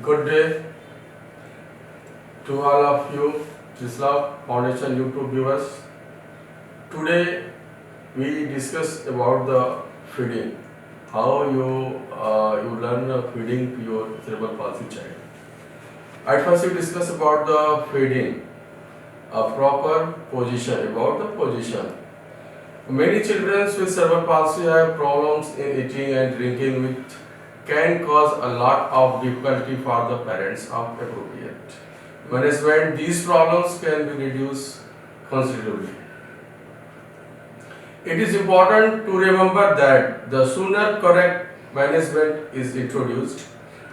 Good day to all of you, Trishla Foundation YouTube viewers. Today we discuss about the feeding, how you learn feeding to your cerebral palsy child. At first we discuss about the feeding, a proper position, about the position. Many children with cerebral palsy have problems in eating and drinking, which can cause a lot of difficulty for the parents of appropriate management. These problems can be reduced considerably. It is important to remember that the sooner correct management is introduced,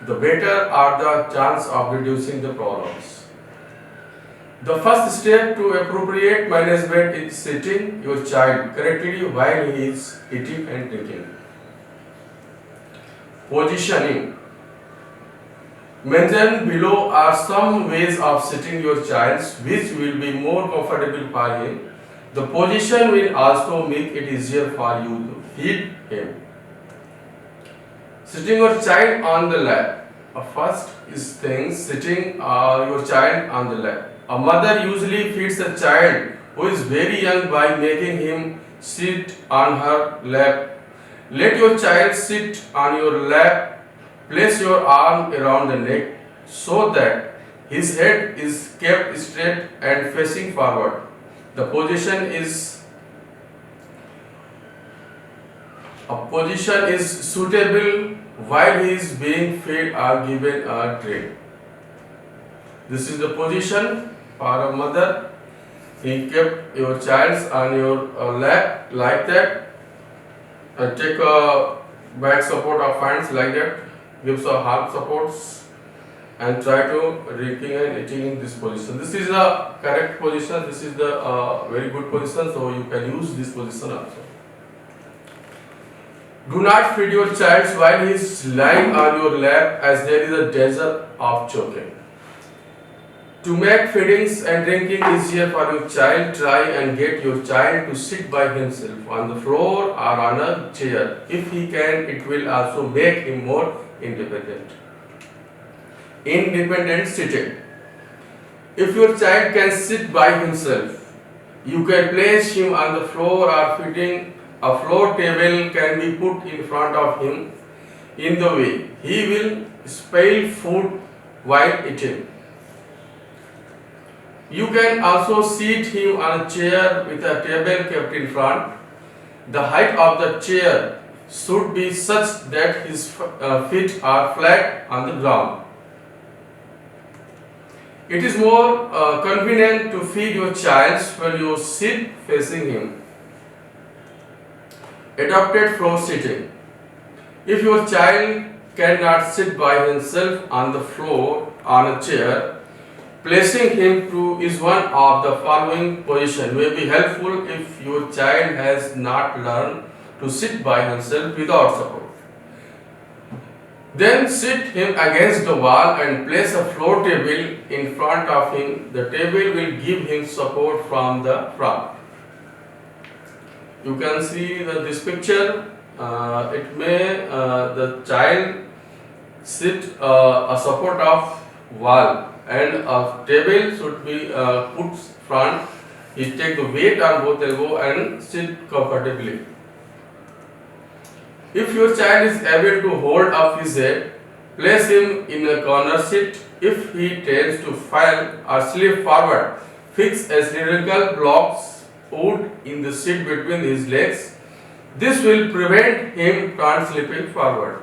the better are the chance of reducing the problems. The first step to appropriate management is sitting your child correctly while he is eating and drinking. Positioning. Mentioned below are some ways of sitting your child which will be more comfortable for him. The position will also make it easier for you to feed him. Sitting your child on the lap. First is sitting your child on the lap. A mother usually feeds a child who is very young by making him sit on her lap. Let your child sit on your lap. Place your arm around the neck so that his head is kept straight and facing forward. The position is suitable while he is being fed or given a drink. This is the position for a mother. He kept your child on your lap like that. Take a back support of hands like that. Gives a hard supports and try to drinking and eating in this position. This is the correct position. This is the very good position. So you can use this position also. Do not feed your child while he is lying on your lap, as there is a danger of choking. To make feedings and drinking easier for your child, try and get your child to sit by himself on the floor or on a chair. If he can, it will also make him more independent. Independent sitting. If your child can sit by himself, you can place him on the floor or feeding. A floor table can be put in front of him. In the way, he will spill food while eating. You can also seat him on a chair with a table kept in front. The height of the chair should be such that his feet are flat on the ground. It is more convenient to feed your child when you sit facing him. Adapted floor sitting. If your child cannot sit by himself on the floor on a chair, placing him to is one of the following positions may be helpful if your child has not learned to sit by himself without support. Then sit him against the wall and place a floor table in front of him. The table will give him support from the front. You can see this picture. The child sit a support of wall. And a table should be put front. He take the weight on both elbow and sit comfortably. If your child is able to hold up his head, place him in a corner seat. If he tends to fall or slip forward, fix a cylindrical blocks wood in the seat between his legs. This will prevent him from slipping forward.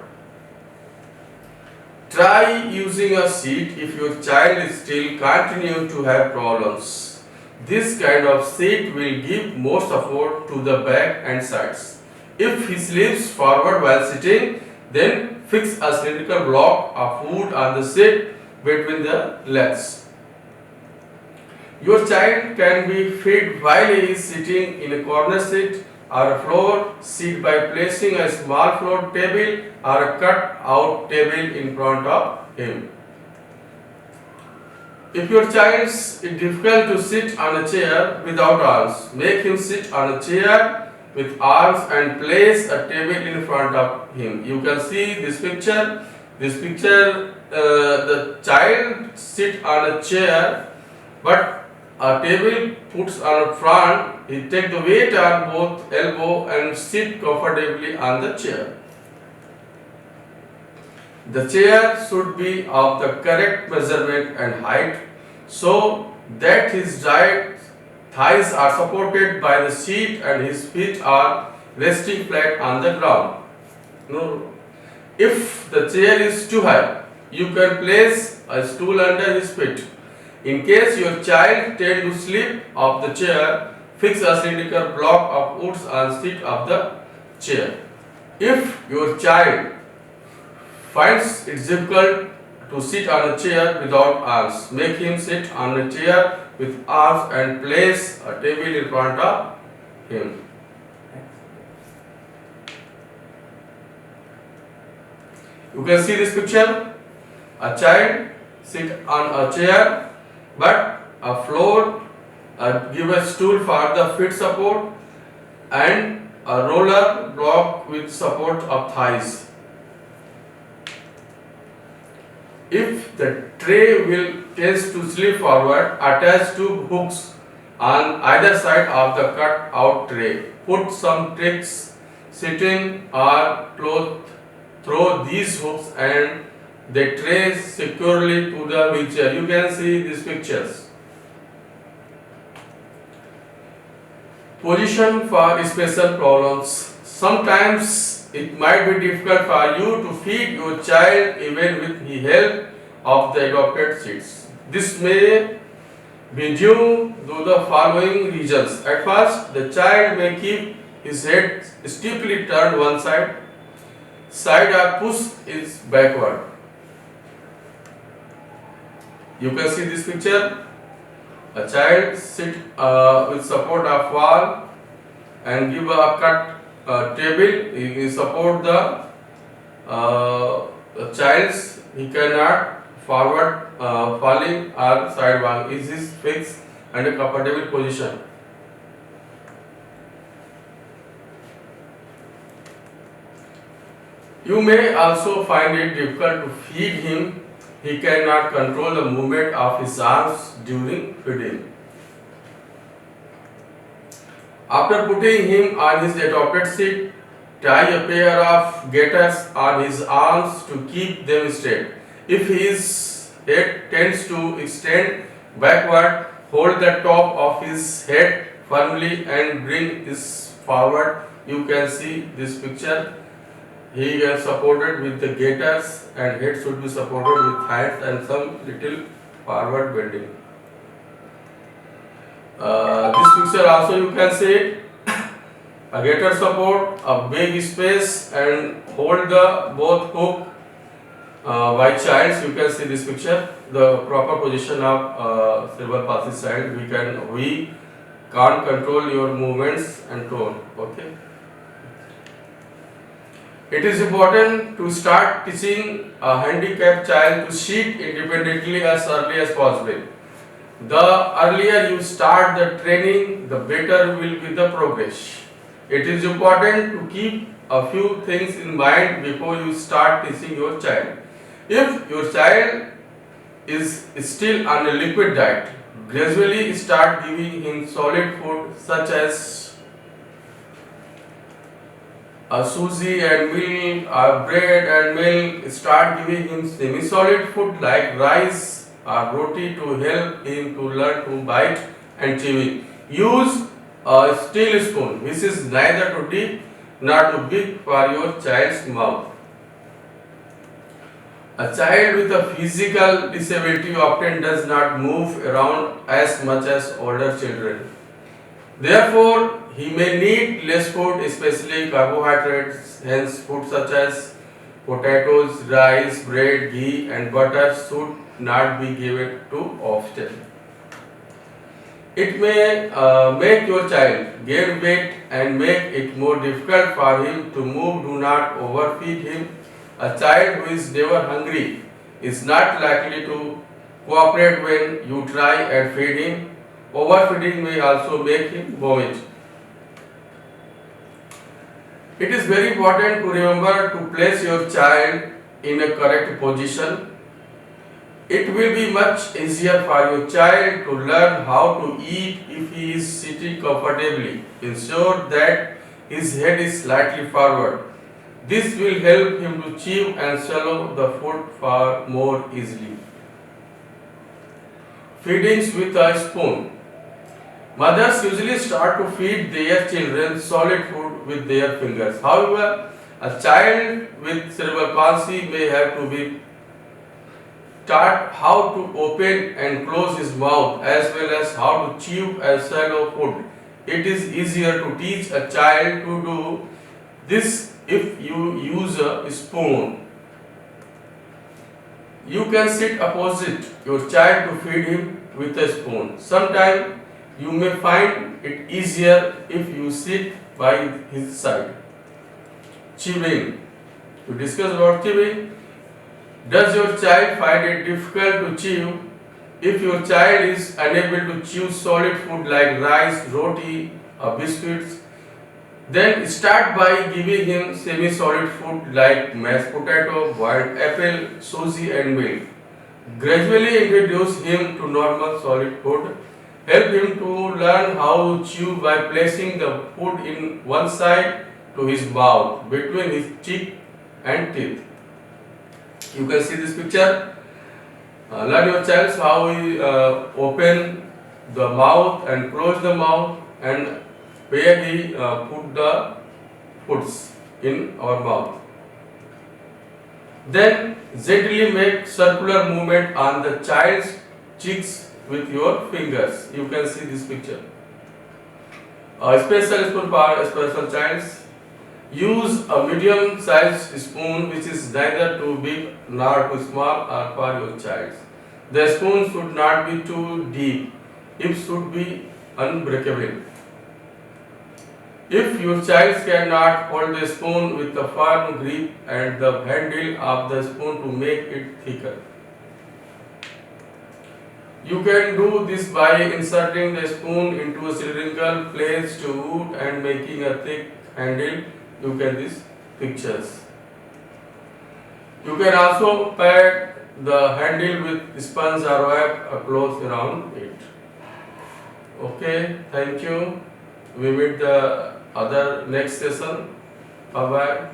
Try using a seat if your child is still continue to have problems. This kind of seat will give more support to the back and sides. If he slips forward while sitting, then fix a cylindrical block of wood on the seat between the legs. Your child can be fed while he is sitting in a corner seat or a floor seat by placing a small floor table or a cut out table in front of him. If your child is difficult to sit on a chair without arms, make him sit on a chair with arms and place a table in front of him. You can see this picture. This picture the child sit on a chair, but a table puts on front, he take the weight on both elbow and sit comfortably on the chair. The chair should be of the correct measurement and height so that his thighs are supported by the seat and his feet are resting flat on the ground. No. If the chair is too high, you can place a stool under his feet. In case your child tend to slip off the chair, fix a cylindrical block of wood on seat of the chair. If your child finds it difficult to sit on a chair without arms, make him sit on a chair with arms and place a table in front of him. You can see this picture. A child sit on a chair, but a floor give a stool for the feet support and a roller block with support of thighs. If the tray will tends to slip forward, attach two hooks on either side of the cut out tray. Put some tricks sitting or cloth through these hooks and the tray securely to the wheelchair. You can see these pictures. Position for special problems. Sometimes it might be difficult for you to feed your child even with the help of the adopted seats. This may be due to the following reasons. At first, the child may keep his head steeply turned one side or push it backward. You can see this picture. A child sit with support of wall and give a cut table. He support the child's. He cannot forward falling or sidewalk. Is his fixed and a comfortable position. You may also find it difficult to feed him. He cannot control the movement of his arms during feeding. After putting him on his adopted seat, tie a pair of gaiters on his arms to keep them straight. If his head tends to extend backward, hold the top of his head firmly and bring this forward. You can see this picture. He is supported with the gaiters and head should be supported with hands and some little forward bending. This picture also you can see a gaiter support, a big space and hold the both hook by child. You can see this picture, the proper position of cerebral palsy child. We can't control your movements and tone. Okay. It is important to start teaching a handicapped child to sit independently as early as possible. The earlier you start the training, the better will be the progress. It is important to keep a few things in mind before you start teaching your child. If your child is still on a liquid diet, gradually start giving him solid food such as suji and milk, bread and milk. Start giving him semi-solid food like rice or roti to help him to learn to bite and chew. Use a steel spoon which is neither too deep nor too big for your child's mouth. A child with a physical disability often does not move around as much as older children. Therefore, he may need less food, especially carbohydrates. Hence, food such as potatoes, rice, bread, ghee and butter should not be given too often. It may make your child gain weight and make it more difficult for him to move. Do not overfeed him. A child who is never hungry is not likely to cooperate when you try and feed him. Overfeeding may also make him vomit. It is very important to remember to place your child in a correct position. It will be much easier for your child to learn how to eat if he is sitting comfortably. Ensure that his head is slightly forward. This will help him to chew and swallow the food far more easily. Feedings with a spoon. Mothers usually start to feed their children solid food with their fingers. However, a child with cerebral palsy may have to be taught how to open and close his mouth as well as how to chew and swallow food. It is easier to teach a child to do this if you use a spoon. You can sit opposite your child to feed him with a spoon. Sometimes you may find it easier if you sit by his side. Chewing. To discuss about chewing. Does your child find it difficult to chew? If your child is unable to chew solid food like rice, roti, or biscuits, then start by giving him semi-solid food like mashed potato, boiled apple, sushi and milk. Gradually introduce him to normal solid food. Help him to learn how to chew by placing the food in one side to his mouth between his cheek and teeth. You can see this picture. Learn your child how we open the mouth and close the mouth and where he put the foods in our mouth. Then gently make circular movement on the child's cheeks with your fingers. You can see this picture. A special spoon for special childs. Use a medium sized spoon which is neither too big nor too small or for your child. The spoon should not be too deep. It should be unbreakable. If your child cannot hold the spoon with a firm grip and the handle of the spoon to make it thicker. You can do this by inserting the spoon into a cylindrical placed to wood and making a thick handle. You can these pictures. You can also pad the handle with sponge or wrap a cloth around it. Okay, thank you. We meet the other next session. Bye bye.